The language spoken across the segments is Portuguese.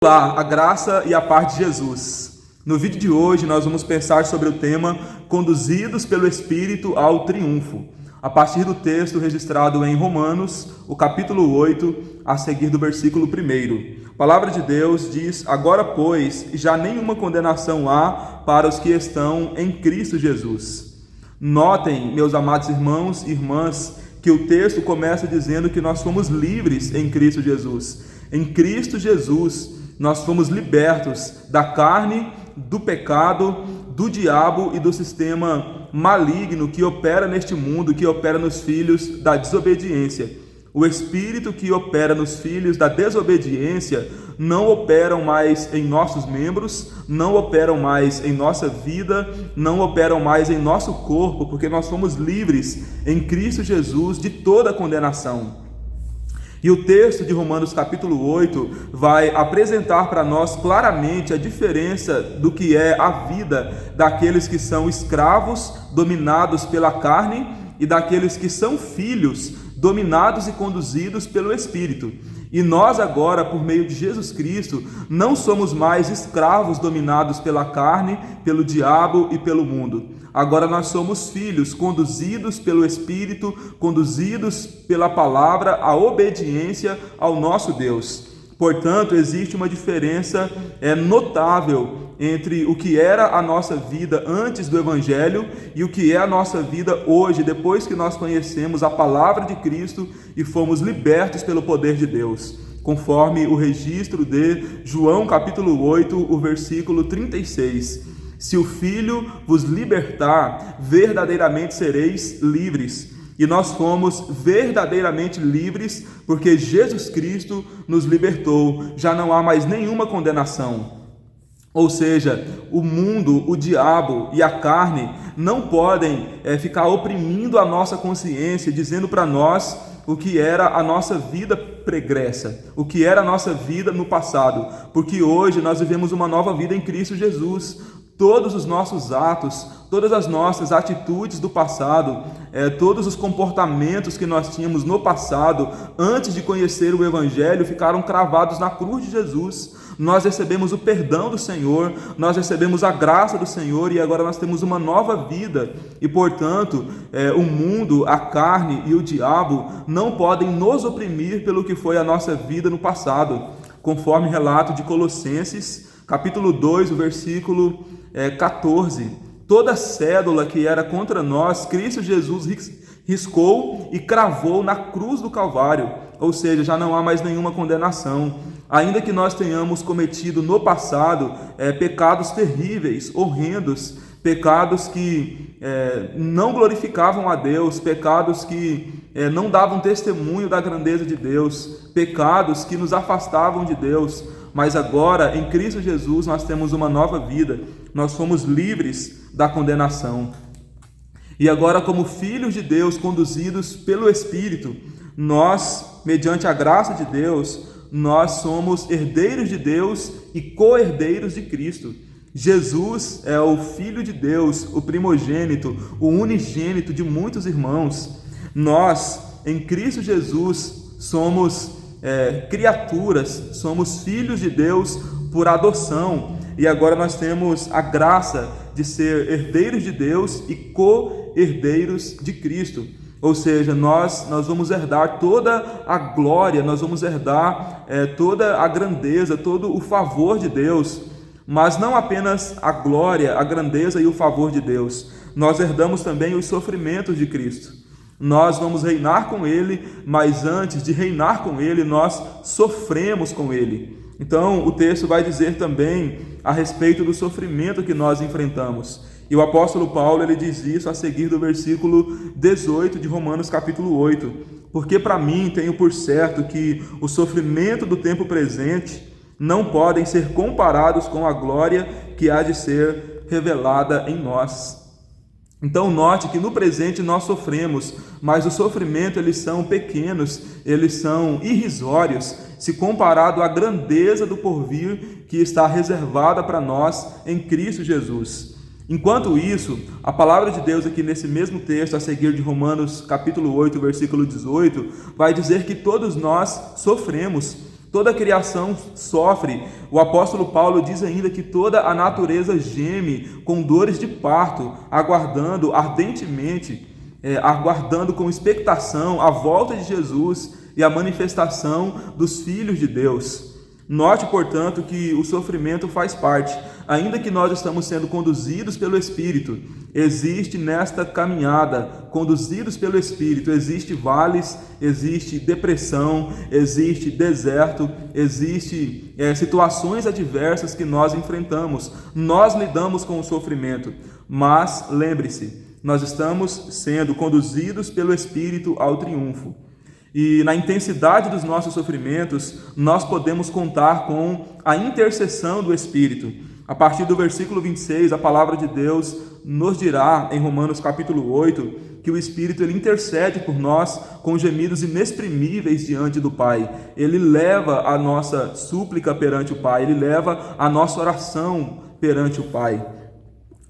Olá, a graça e a paz de Jesus. No vídeo de hoje nós vamos pensar sobre o tema Conduzidos pelo Espírito ao Triunfo, a partir do texto registrado em Romanos, o capítulo 8, a seguir do versículo 1. A palavra de Deus diz: Agora, pois, já nenhuma condenação há para os que estão em Cristo Jesus. Notem, meus amados irmãos e irmãs, que o texto começa dizendo que nós fomos livres em Cristo Jesus. Em Cristo Jesus, nós fomos libertos da carne, do pecado, do diabo e do sistema maligno que opera neste mundo, que opera nos filhos da desobediência. O espírito que opera nos filhos da desobediência não operam mais em nossos membros, não operam mais em nossa vida, não operam mais em nosso corpo, porque nós fomos livres em Cristo Jesus de toda condenação. E o texto de Romanos capítulo 8 vai apresentar para nós claramente a diferença do que é a vida daqueles que são escravos, dominados pela carne, e daqueles que são filhos, dominados e conduzidos pelo Espírito. E nós agora, por meio de Jesus Cristo, não somos mais escravos dominados pela carne, pelo diabo e pelo mundo. Agora nós somos filhos, conduzidos pelo Espírito, conduzidos pela palavra, à obediência ao nosso Deus. Portanto, existe uma diferença notável entre o que era a nossa vida antes do Evangelho e o que é a nossa vida hoje, depois que nós conhecemos a palavra de Cristo e fomos libertos pelo poder de Deus, conforme o registro de João capítulo 8, o versículo 36. Se o Filho vos libertar, verdadeiramente sereis livres. E nós fomos verdadeiramente livres porque Jesus Cristo nos libertou. Já não há mais nenhuma condenação. Ou seja, o mundo, o diabo e a carne não podem ficar oprimindo a nossa consciência, dizendo para nós o que era a nossa vida pregressa, o que era a nossa vida no passado, porque hoje nós vivemos uma nova vida em Cristo Jesus. Todos os nossos atos, todas as nossas atitudes do passado, todos os comportamentos que nós tínhamos no passado, antes de conhecer o Evangelho, ficaram cravados na cruz de Jesus. Nós recebemos o perdão do Senhor, nós recebemos a graça do Senhor e agora nós temos uma nova vida. E, portanto, o mundo, a carne e o diabo não podem nos oprimir pelo que foi a nossa vida no passado, conforme relato de Colossenses, capítulo 2, o versículo 14. Toda cédula que era contra nós, Cristo Jesus riscou e cravou na cruz do Calvário, ou seja, já não há mais nenhuma condenação. Ainda que nós tenhamos cometido no passado pecados terríveis, horrendos, pecados que não glorificavam a Deus, pecados que não davam testemunho da grandeza de Deus, pecados que nos afastavam de Deus, mas agora em Cristo Jesus nós temos uma nova vida, nós fomos livres da condenação. E agora, como filhos de Deus, conduzidos pelo Espírito, nós, mediante a graça de Deus, nós somos herdeiros de Deus e co-herdeiros de Cristo. Jesus é o Filho de Deus, o primogênito, o unigênito de muitos irmãos. Nós, em Cristo Jesus, somos criaturas, somos filhos de Deus por adoção. E agora nós temos a graça de ser herdeiros de Deus e co-herdeiros de Cristo. Ou seja, nós vamos herdar toda a glória, nós vamos herdar toda a grandeza, todo o favor de Deus. Mas não apenas a glória, a grandeza e o favor de Deus. Nós herdamos também os sofrimentos de Cristo. Nós vamos reinar com Ele, mas antes de reinar com Ele, nós sofremos com Ele. Então, o texto vai dizer também a respeito do sofrimento que nós enfrentamos. E o apóstolo Paulo, ele diz isso a seguir do versículo 18 de Romanos capítulo 8. Porque para mim tenho por certo que o sofrimento do tempo presente não podem ser comparados com a glória que há de ser revelada em nós. Então note que no presente nós sofremos, mas o sofrimento eles são pequenos, eles são irrisórios, se comparado à grandeza do porvir que está reservada para nós em Cristo Jesus. Enquanto isso, a palavra de Deus aqui nesse mesmo texto, a seguir de Romanos capítulo 8, versículo 18, vai dizer que todos nós sofremos, Toda a criação sofre. O apóstolo Paulo diz ainda que toda a natureza geme com dores de parto, aguardando ardentemente, aguardando com expectação a volta de Jesus e a manifestação dos filhos de Deus. Note, portanto, que o sofrimento faz parte. Ainda que nós estamos sendo conduzidos pelo Espírito, existe nesta caminhada, conduzidos pelo Espírito, existe vales, existe depressão, existe deserto, existe situações adversas que nós enfrentamos. Nós lidamos com o sofrimento, mas lembre-se, nós estamos sendo conduzidos pelo Espírito ao triunfo. E na intensidade dos nossos sofrimentos, nós podemos contar com a intercessão do Espírito. A partir do versículo 26, a palavra de Deus nos dirá, em Romanos capítulo 8, que o Espírito ele intercede por nós com gemidos inexprimíveis diante do Pai. Ele leva a nossa súplica perante o Pai, ele leva a nossa oração perante o Pai.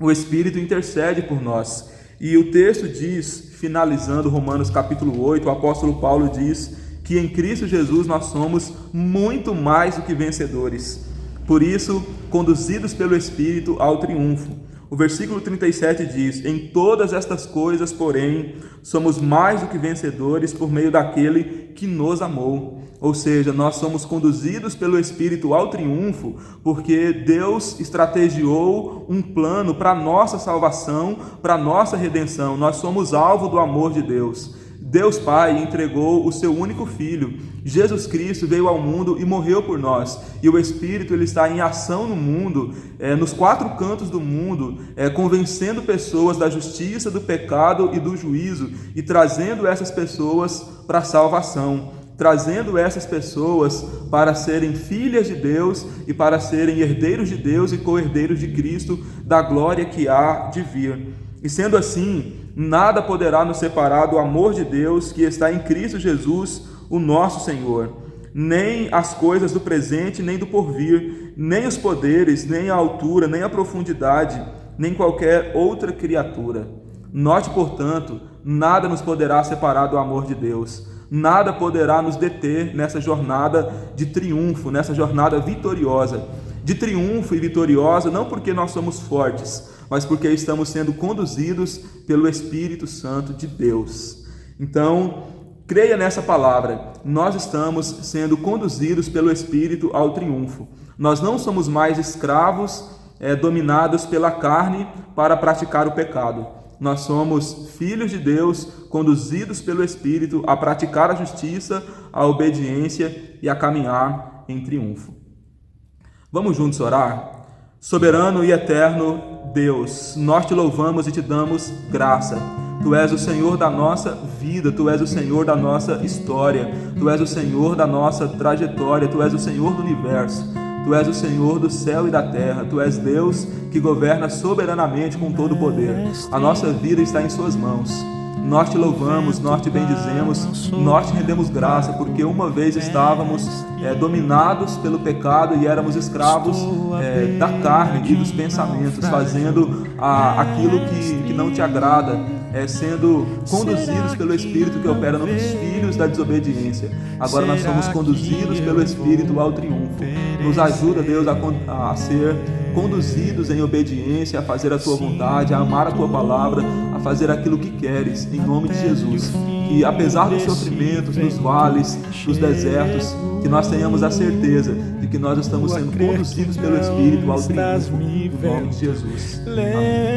O Espírito intercede por nós. E o texto diz, finalizando Romanos capítulo 8, o apóstolo Paulo diz que em Cristo Jesus nós somos muito mais do que vencedores. Por isso, conduzidos pelo Espírito ao triunfo. O versículo 37 diz: em todas estas coisas, porém, somos mais do que vencedores por meio daquele que nos amou. Ou seja, nós somos conduzidos pelo Espírito ao triunfo, porque Deus estrategiou um plano para a nossa salvação, para a nossa redenção. Nós somos alvo do amor de Deus. Deus Pai entregou o seu único Filho. Jesus Cristo veio ao mundo e morreu por nós. E o Espírito ele está em ação no mundo, nos quatro cantos do mundo, convencendo pessoas da justiça, do pecado e do juízo, e trazendo essas pessoas para a salvação. Trazendo essas pessoas para serem filhas de Deus e para serem herdeiros de Deus e co-herdeiros de Cristo, da glória que há de vir. E sendo assim, nada poderá nos separar do amor de Deus que está em Cristo Jesus, o nosso Senhor. Nem as coisas do presente, nem do porvir, nem os poderes, nem a altura, nem a profundidade, nem qualquer outra criatura. Note, portanto, nada nos poderá separar do amor de Deus. Nada poderá nos deter nessa jornada de triunfo, nessa jornada vitoriosa. De triunfo e vitoriosa, não porque nós somos fortes, mas porque estamos sendo conduzidos pelo Espírito Santo de Deus. Então, creia nessa palavra. Nós estamos sendo conduzidos pelo Espírito ao triunfo. Nós não somos mais escravos, dominados pela carne para praticar o pecado. Nós somos filhos de Deus, conduzidos pelo Espírito a praticar a justiça, a obediência e a caminhar em triunfo. Vamos juntos orar? Soberano e eterno Deus, nós te louvamos e te damos graça. Tu és o Senhor da nossa vida, Tu és o Senhor da nossa história, Tu és o Senhor da nossa trajetória, Tu és o Senhor do universo. Tu és o Senhor do céu e da terra. Tu és Deus que governa soberanamente com todo o poder. A nossa vida está em Suas mãos. Nós te louvamos, nós te bendizemos, nós te rendemos graça, porque uma vez estávamos dominados pelo pecado e éramos escravos da carne e dos pensamentos, fazendo aquilo que não te agrada, sendo conduzidos pelo Espírito que opera nos filhos da desobediência. Agora nós somos conduzidos pelo Espírito ao triunfo. Nos ajuda, Deus, a ser conduzidos em obediência, a fazer a Tua vontade, a amar a Tua palavra, a fazer aquilo que queres, em nome de Jesus. Que apesar dos sofrimentos, dos vales, dos desertos, que nós tenhamos a certeza de que nós estamos sendo conduzidos pelo Espírito ao triunfo, em nome de Jesus. Amém.